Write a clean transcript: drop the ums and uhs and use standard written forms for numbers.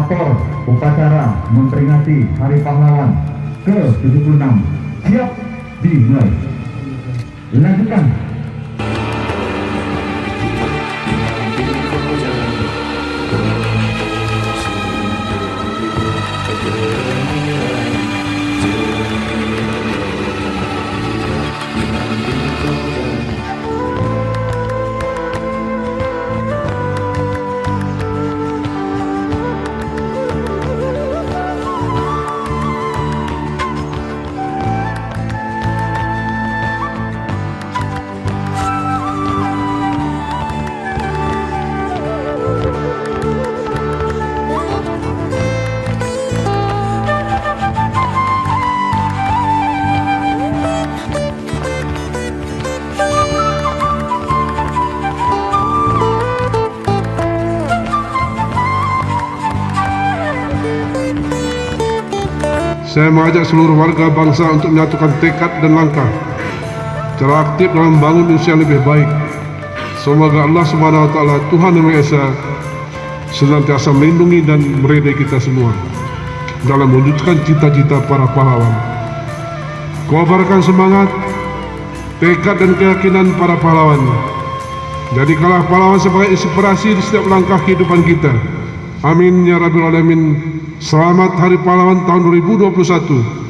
Koordinator upacara memperingati Hari Pahlawan ke-76 siap dimulai. Lanjutkan. Saya mengajak seluruh warga bangsa untuk menyatukan tekad dan langkah secara aktif dalam membangun Indonesia yang lebih baik. Semoga Allah Subhanahu Wa Taala, Tuhan Yang Maha Esa, senantiasa melindungi dan meridai kita semua dalam mewujudkan cita-cita para pahlawan. Kobarkan semangat, tekad dan keyakinan para pahlawan. Jadikanlah pahlawan sebagai inspirasi di setiap langkah kehidupan kita. Amin ya Rabbal Alamin. Selamat Hari Pahlawan tahun 2021.